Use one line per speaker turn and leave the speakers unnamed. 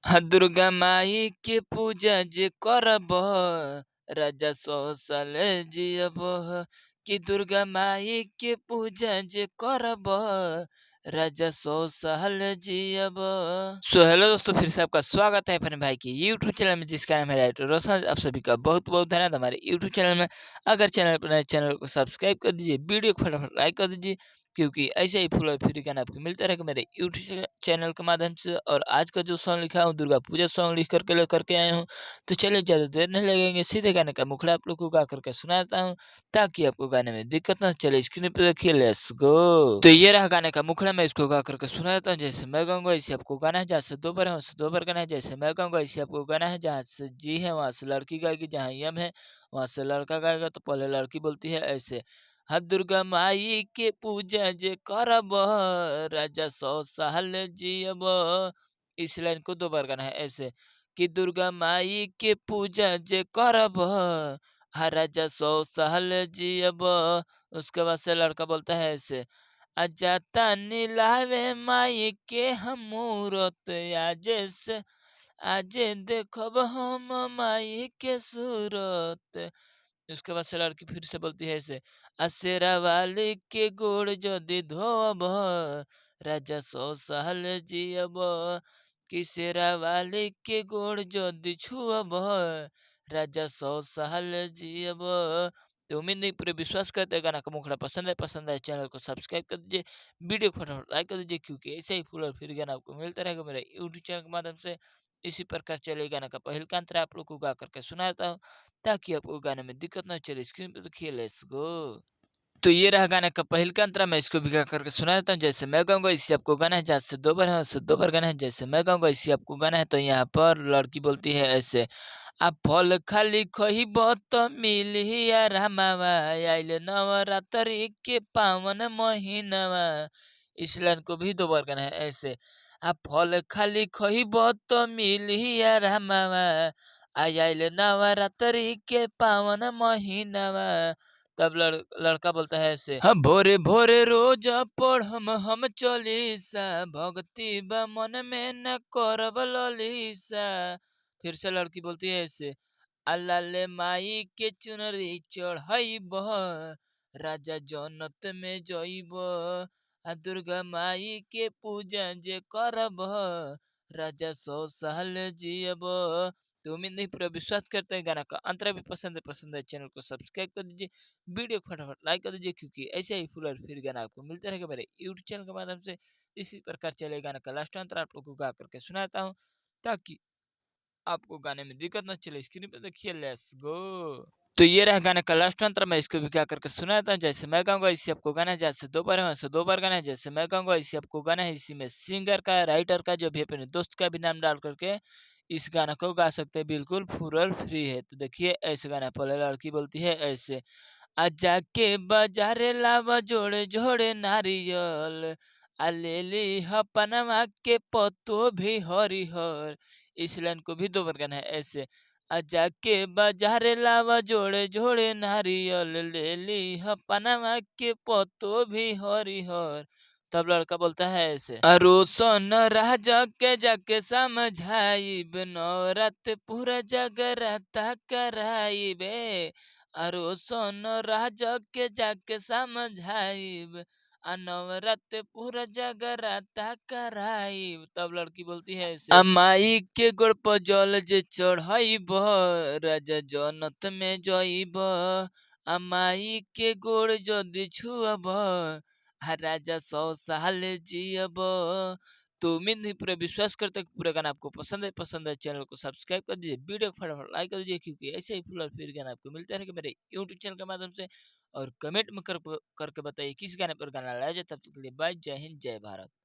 दुर्गा माई के पूजा जे करब राजा 100 साल जियब। कि दुर्गा माई के पूजा जे करब राजा 100 साल जियब। सो हेलो दोस्तों, फिर से आपका स्वागत है अपने भाई के यूट्यूब चैनल में, जिसका नाम है राइटर रोशन। आप सभी का बहुत बहुत धन्यवाद हमारे यूट्यूब चैनल में। अगर चैनल पर नए, चैनल को सब्सक्राइब कर दीजिए, वीडियो को फटाफट लाइक कर दीजिए, क्योंकि ऐसे ही फुल और फ्री गाना आपको मिलता रहेगा मेरे यूट्यूब चैनल के माध्यम से। और आज का जो सॉन्ग लिखा हूँ, दुर्गा पूजा सॉन्ग लिख करके लेकर के आया हूँ। तो चलिए ज़्यादा देर नहीं लगेंगे, सीधे गाने का मुखड़ा आप लोग को गा करके सुनाता हूँ, ताकि आपको गाने में दिक्कत ना। चले स्क्रीन पे देखिए, लेट्स गो। तो ये रहा गाने का मुखड़ा, मैं इसको गा करके सुना देता हूँ। जैसे मैं गाऊंगा ऐसे आपको गाना है, जहाँ से दो बार है वहाँ से दो बार गाना है। जैसे मैं गाऊंगा ऐसे आपको गाना है, जहाँ से जी है वहाँ से लड़की गाएगी, जहाँ यम है वहाँ से लड़का गाएगा। तो पहले लड़की बोलती है ऐसे, हाँ दुर्गा माई के पूजा जे करब राजा 100 साल जियब। इस लाइन को दो बार गाना है ऐसे, कि दुर्गा माई के पूजा जे करब हाँ राजा 100 साल जियब। उसके बाद से लड़का बोलता है ऐसे, अजाता नीलावे माई के हम मूरत आजे से, आजे देखब हम माई के सूरत। उसके बाद से लड़की फिर से बोलती है ऐसे, असेरा वाली के गोड़ जदि धोब राजा 100 साल जियब। किसेरा वाली के गोड़ जदि छुअब राजा 100 साल जियब। तो उम्मीद नहीं, पूरे विश्वास करते हैं गाना का मुखड़ा पसंद है चैनल को सब्सक्राइब कर दीजिए, वीडियो को फटाफट लाइक कर दीजिए, क्योंकि ऐसे ही फुल और फिर गाना आपको मिलता रहेगा मेरे यूट्यूब चैनल के माध्यम से। इसी प्रकार चले गाना का पहल का अंतरा आप लोग को गा करके सुनाता हूँ, ताकि आपको गाने में दिक्कत ना चले। स्क्रीन पे देखिए, लेट्स गो। तो ये रहा गाने का पहल का अंतरा, मैं इसको भी गा करके सुना देता हूँ। जैसे मैं गाऊंगा इसी आपको गाना है, जहाँ से दो बार है उससे दो बार गाना है। जैसे मैं गाऊंगा इसी आपको गाना है, तो यहाँ पर लड़की बोलती है ऐसे, आ फल खाली खइब त मिली रामावा, आइल नवरात्रि के पावन महीनावा। इस लाइन को भी दो बार गाना है ऐसे, आ फल खाली खइब त मिली रामावा, आइल नवरात्रि के पावन महीनावा। तब लड़का बोलता है ऐसे, हाँ भोरे भोरे रोज पढ़म हम चालीसा, भक्ति बा मन में न करब ललीसा। फिर से लड़की बोलती है ऐसे, अल्लाह ले माई के चुनरी चढ़ाइब राजा जन्नत में जइब। आ दुर्गा माई के पूजा जे करब राजा 100 साल जियब। तो उम्मीद नहीं, पूरा विश्वास करते हैं गाना का अंतरा भी पसंद है चैनल को सब्सक्राइब कर दीजिए, वीडियो को फटाफट लाइक कर दीजिए, क्योंकि ऐसे ही फुल और फिर गाना आपको मिलता रहेगा मेरे यूट्यूब चैनल के माध्यम से। इसी प्रकार चले गाना का लास्ट अंतर आप लोग को गा करके सुनाता हूँ, ताकि आपको गाने में दिक्कत ना चले। स्क्रीन पे देखिए, लेट्स गो। तो ये रहा गाने का लास्ट अंतर, मैं इसको भी गा करके सुनाता हूँ। जैसे मैं गाऊंगा इसी आपको गाना है, जैसे दो बार है वैसे दो बार गाना है। जैसे मैं गाऊंगा इसी आपको गाना है, इसी में सिंगर का, राइटर का, जो भी अपने दोस्त का भी नाम डाल करके इस गाना को गा सकते हैं, बिल्कुल फुल और फ्री है। तो देखिए ऐसे गाना, पहले लड़की बोलती है ऐसे, आजा के बाजारे लावा जोड़े जोड़े नारियल, आ ले ली पनमा के पत्तो भी हरिहर। इस लाइन को भी दो बार गाना है ऐसे, आजा के बाजारे लावा जोड़े जोड़े नारियल, ले ली पनमा के पत्तो भी हरिहर। तब लड़का बोलता है ऐसे, रोशन राजा के जाके समझाइब, नवरात पूरा जगराता कराइबे। रोशन राजा के जाके समझाइब, आ नवरात पूरा जगराता कराइब। तब लड़की बोलती है ऐसे, अमाई के गोड़ पर जल जे चढ़ाइब राजा जन्नत में जइब। अमाई के गोड़ जदि छुअब राजा 100 साल जियब। तो उम्मीद नहीं, पूरा विश्वास करते कि पूरा गाना आपको पसंद है चैनल को सब्सक्राइब कर दीजिए, वीडियो को फटाफट लाइक कर दीजिए, क्योंकि ऐसे ही फुल और फिर गाना आपको मिलते रहेगा मेरे यूट्यूब चैनल के माध्यम से। और कमेंट में करके बताइए किस गाने पर गाना लाया जाए। तब तक के लिए बाय, जय हिंद, जय भारत।